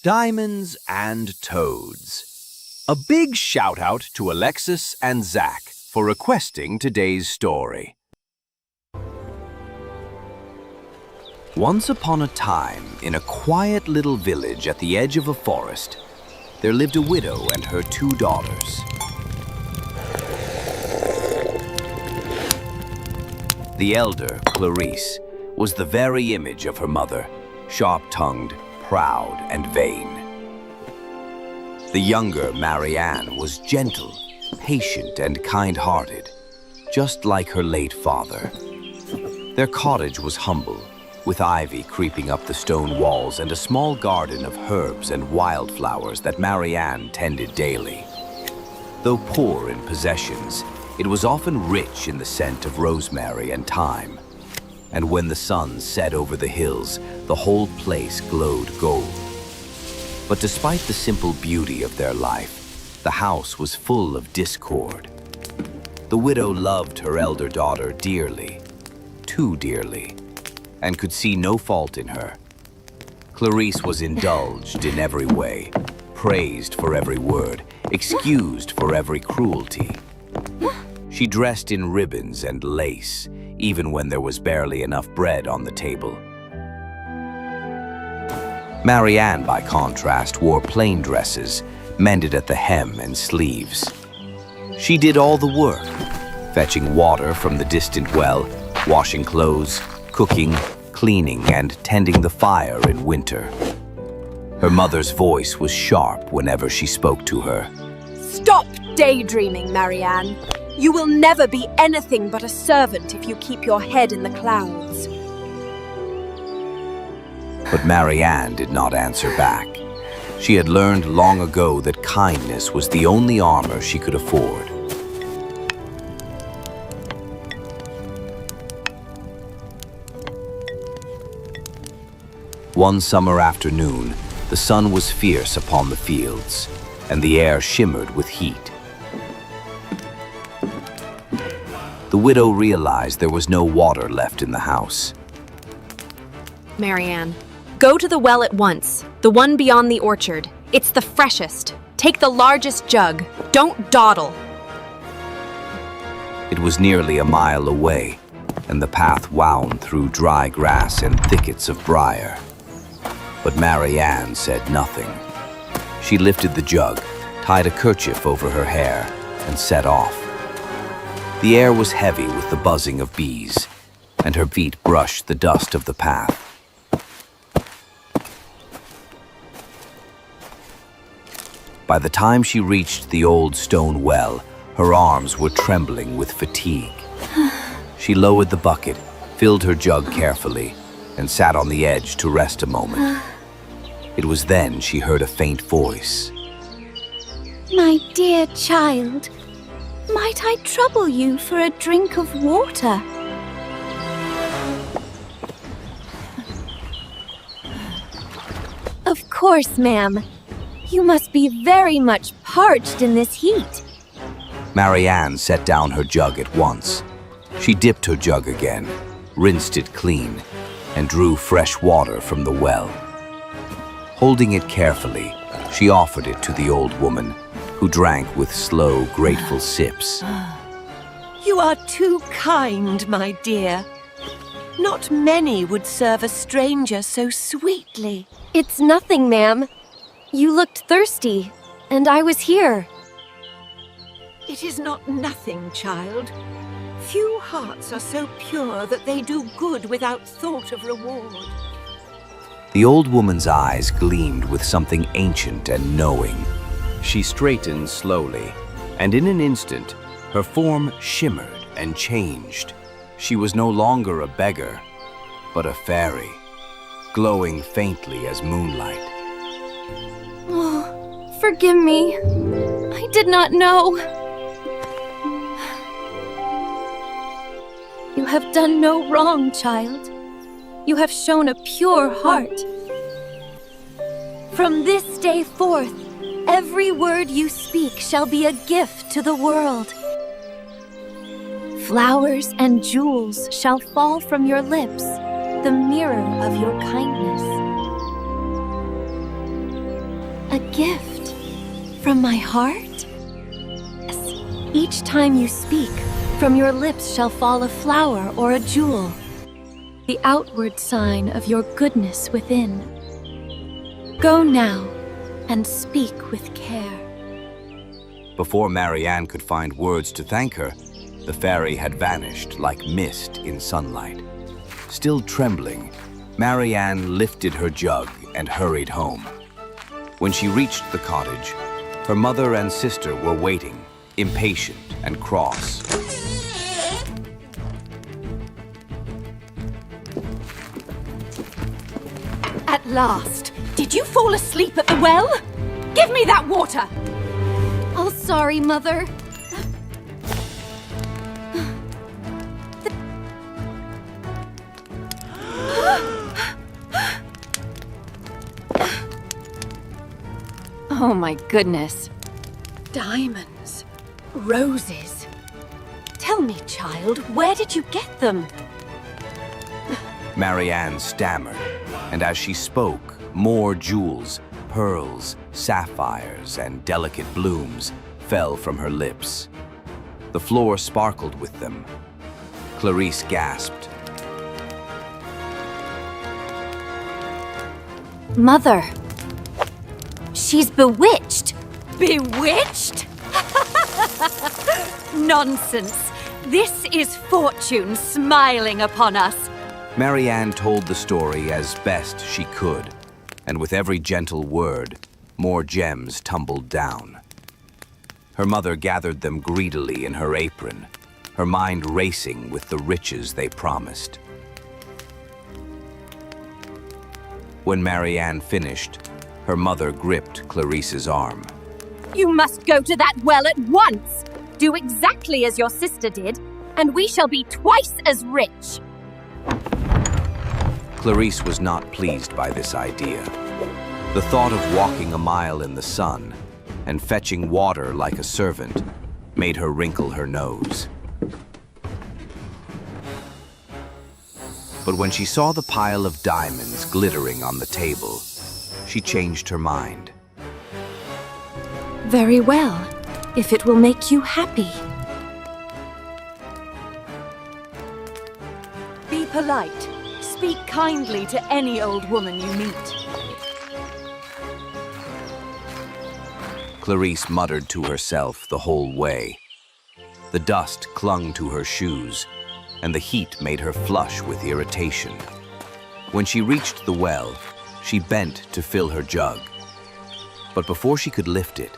Diamonds and Toads. A big shout out to Alexis and Zach for requesting today's story. Once upon a time, in a quiet little village at the edge of a forest, there lived a widow and her 2 daughters. The elder, Clarice, was the very image of her mother, sharp-tongued, proud, and vain. The younger, Marianne, was gentle, patient, and kind-hearted, just like her late father. Their cottage was humble, with ivy creeping up the stone walls and a small garden of herbs and wildflowers that Marianne tended daily. Though poor in possessions, it was often rich in the scent of rosemary and thyme. And when the sun set over the hills, the whole place glowed gold. But despite the simple beauty of their life, the house was full of discord. The widow loved her elder daughter dearly, too dearly, and could see no fault in her. Clarice was indulged in every way, praised for every word, excused for every cruelty. She dressed in ribbons and lace, even when there was barely enough bread on the table. Marianne, by contrast, wore plain dresses, mended at the hem and sleeves. She did all the work, fetching water from the distant well, washing clothes, cooking, cleaning, and tending the fire in winter. Her mother's voice was sharp whenever she spoke to her. Stop daydreaming, Marianne. You will never be anything but a servant if you keep your head in the clouds. But Marianne did not answer back. She had learned long ago that kindness was the only armor she could afford. One summer afternoon, the sun was fierce upon the fields, and the air shimmered with heat. The widow realized there was no water left in the house. Marianne, go to the well at once, the one beyond the orchard. It's the freshest. Take the largest jug. Don't dawdle. It was nearly a mile away, and the path wound through dry grass and thickets of briar. But Marianne said nothing. She lifted the jug, tied a kerchief over her hair, and set off. The air was heavy with the buzzing of bees, and her feet brushed the dust of the path. By the time she reached the old stone well, her arms were trembling with fatigue. She lowered the bucket, filled her jug carefully, and sat on the edge to rest a moment. It was then she heard a faint voice. My dear child, might I trouble you for a drink of water? Of course, ma'am. You must be very much parched in this heat. Marianne set down her jug at once. She dipped her jug again, rinsed it clean, and drew fresh water from the well. Holding it carefully, she offered it to the old woman, who drank with slow, grateful sips. You are too kind, my dear. Not many would serve a stranger so sweetly. It's nothing, ma'am. You looked thirsty, and I was here. It is not nothing, child. Few hearts are so pure that they do good without thought of reward. The old woman's eyes gleamed with something ancient and knowing. She straightened slowly, and in an instant, her form shimmered and changed. She was no longer a beggar, but a fairy, glowing faintly as moonlight. Oh, forgive me. I did not know. You have done no wrong, child. You have shown a pure heart. From this day forth, every word you speak shall be a gift to the world. Flowers and jewels shall fall from your lips, the mirror of your kindness. a gift from my heart? Yes. Each time you speak, from your lips shall fall a flower or a jewel, the outward sign of your goodness within. Go now and speak with care. Before Marianne could find words to thank her, the fairy had vanished like mist in sunlight. Still trembling, Marianne lifted her jug and hurried home. When she reached the cottage, her mother and sister were waiting, impatient and cross. At last! Did you fall asleep at the well? Give me that water! Oh, sorry, Mother. Oh my goodness. Diamonds. Roses. Tell me, child, where did you get them? Marianne stammered, and as she spoke, more jewels, pearls, sapphires, and delicate blooms fell from her lips. The floor sparkled with them. Clarice gasped. Mother, she's bewitched. Bewitched? Nonsense. This is fortune smiling upon us. Marianne told the story as best she could, and with every gentle word, more gems tumbled down. Her mother gathered them greedily in her apron, her mind racing with the riches they promised. When Marianne finished, her mother gripped Clarice's arm. You must go to that well at once. Do exactly as your sister did, and we shall be twice as rich. Clarice was not pleased by this idea. The thought of walking a mile in the sun and fetching water like a servant made her wrinkle her nose. But when she saw the pile of diamonds glittering on the table, she changed her mind. Very well, if it will make you happy. Be polite. Speak kindly to any old woman you meet. Clarice muttered to herself the whole way. The dust clung to her shoes, and the heat made her flush with irritation. When she reached the well, she bent to fill her jug. But before she could lift it,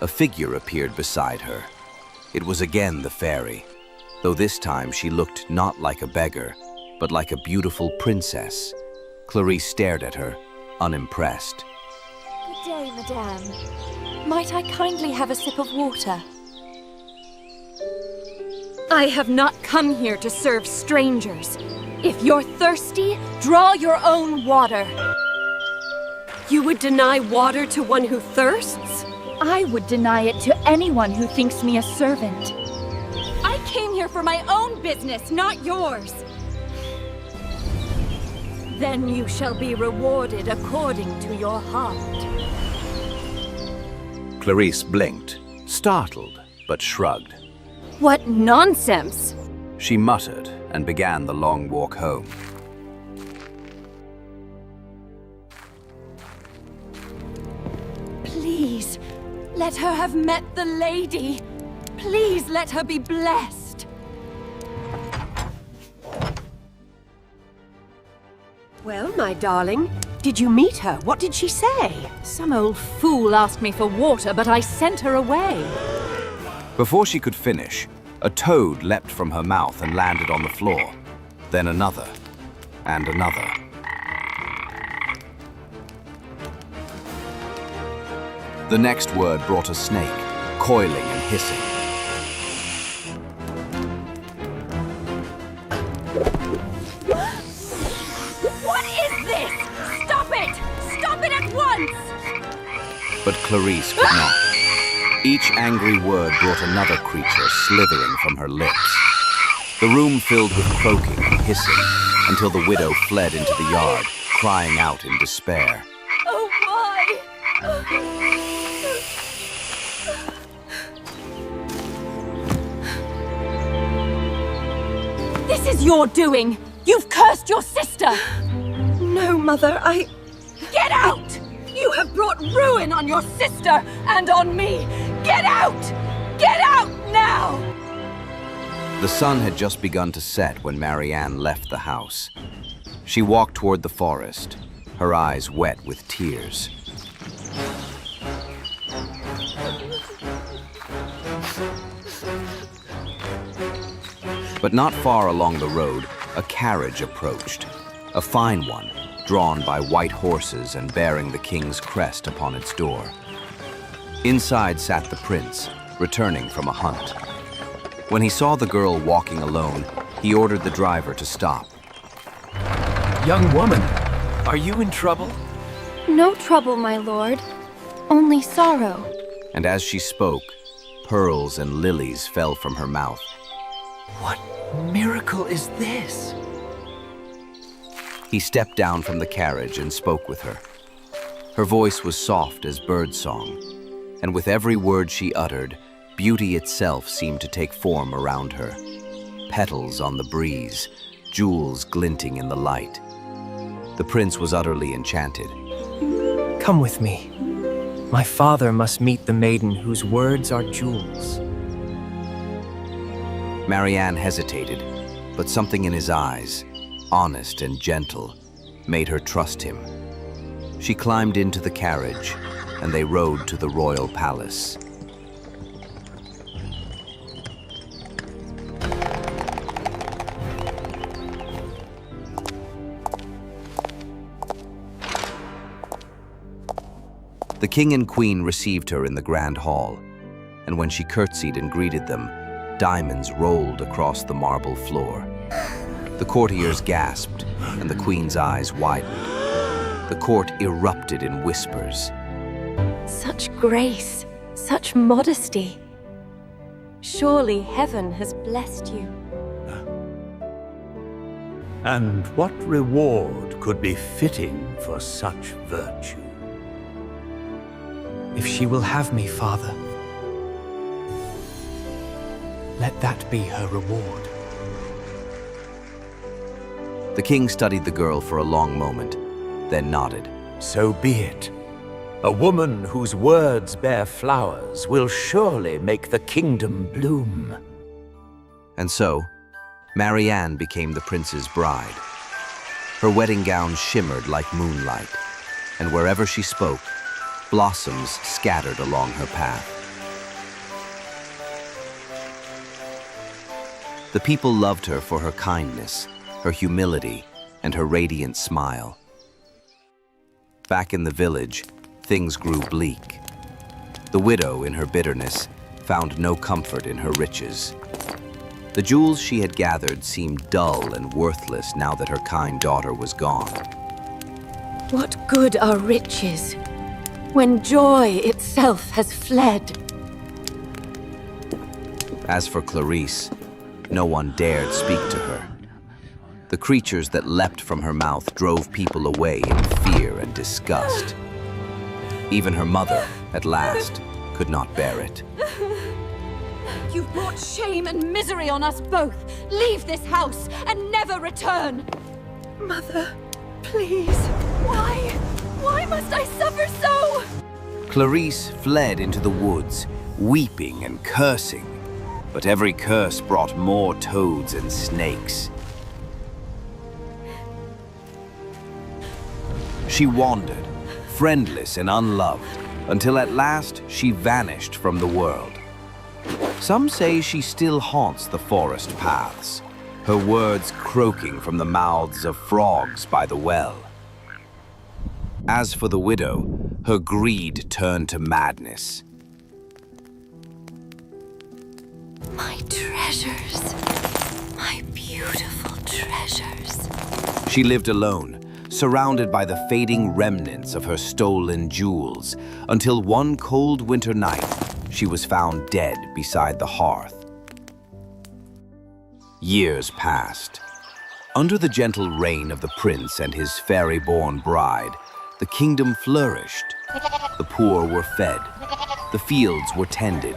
a figure appeared beside her. It was again the fairy, though this time she looked not like a beggar, but like a beautiful princess. Clarice stared at her, unimpressed. Good day, madame. Might I kindly have a sip of water? I have not come here to serve strangers. If you're thirsty, draw your own water. You would deny water to one who thirsts? I would deny it to anyone who thinks me a servant. I came here for my own business, not yours. Then you shall be rewarded according to your heart. Clarice blinked, startled, but shrugged. What nonsense! She muttered and began the long walk home. Please, let her have met the lady. Please let her be blessed. Well, my darling, did you meet her? What did she say? Some old fool asked me for water, but I sent her away. Before she could finish, a toad leapt from her mouth and landed on the floor. Then another, and another. The next word brought a snake, coiling and hissing. What is this? Stop it! Stop it at once! But Clarice could not. Each angry word brought another creature slithering from her lips. The room filled with croaking and hissing until the widow fled into the yard, crying out in despair. Oh, why? This is your doing! You've cursed your sister! No, Mother, Get out! You have brought ruin on your sister and on me! Get out! Get out now! The sun had just begun to set when Marianne left the house. She walked toward the forest, her eyes wet with tears. But not far along the road, a carriage approached, a fine one, drawn by white horses and bearing the king's crest upon its door. Inside sat the prince, returning from a hunt. When he saw the girl walking alone, he ordered the driver to stop. Young woman, are you in trouble? No trouble, my lord. Only sorrow. And as she spoke, pearls and lilies fell from her mouth. What miracle is this? He stepped down from the carriage and spoke with her. Her voice was soft as birdsong, and with every word she uttered, beauty itself seemed to take form around her. Petals on the breeze, jewels glinting in the light. The prince was utterly enchanted. Come with me. My father must meet the maiden whose words are jewels. Marianne hesitated, but something in his eyes, honest and gentle, made her trust him. She climbed into the carriage, and they rode to the royal palace. The king and queen received her in the grand hall, and when she curtsied and greeted them, diamonds rolled across the marble floor. The courtiers gasped, and the queen's eyes widened. The court erupted in whispers. Such grace, such modesty. Surely heaven has blessed you. And what reward could be fitting for such virtue? If she will have me, father, let that be her reward. The king studied the girl for a long moment, then nodded. So be it. A woman whose words bear flowers will surely make the kingdom bloom. And so, Marianne became the prince's bride. Her wedding gown shimmered like moonlight, and wherever she spoke, blossoms scattered along her path. The people loved her for her kindness, her humility, and her radiant smile. Back in the village, things grew bleak. The widow, in her bitterness, found no comfort in her riches. The jewels she had gathered seemed dull and worthless now that her kind daughter was gone. What good are riches when joy itself has fled? As for Clarice, no one dared speak to her. The creatures that leapt from her mouth drove people away in fear and disgust. Even her mother, at last, could not bear it. You've brought shame and misery on us both. Leave this house and never return. Mother, please. Why? Why must I suffer so? Clarice fled into the woods, weeping and cursing. But every curse brought more toads and snakes. She wandered, friendless and unloved, until at last she vanished from the world. Some say she still haunts the forest paths, her words croaking from the mouths of frogs by the well. As for the widow, her greed turned to madness. My treasures. My beautiful treasures. She lived alone, surrounded by the fading remnants of her stolen jewels, until one cold winter night, she was found dead beside the hearth. Years passed. Under the gentle reign of the prince and his fairy-born bride, the kingdom flourished. The poor were fed, the fields were tended,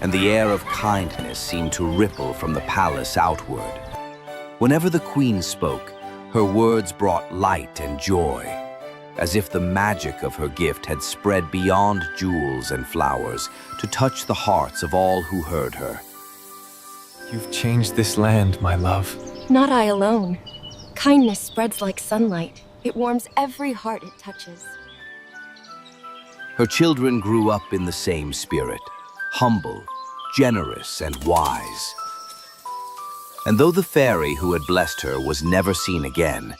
and the air of kindness seemed to ripple from the palace outward. Whenever the queen spoke, her words brought light and joy, as if the magic of her gift had spread beyond jewels and flowers to touch the hearts of all who heard her. You've changed this land, my love. Not I alone. Kindness spreads like sunlight. It warms every heart it touches. Her children grew up in the same spirit, humble, generous, and wise. And though the fairy who had blessed her was never seen again,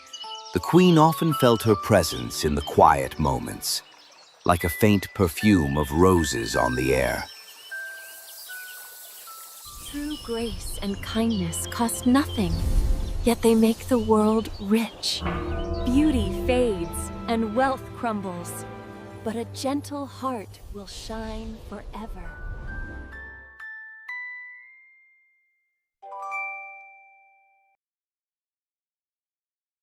the queen often felt her presence in the quiet moments, like a faint perfume of roses on the air. True grace and kindness cost nothing, yet they make the world rich. Beauty fades and wealth crumbles, but a gentle heart will shine forever.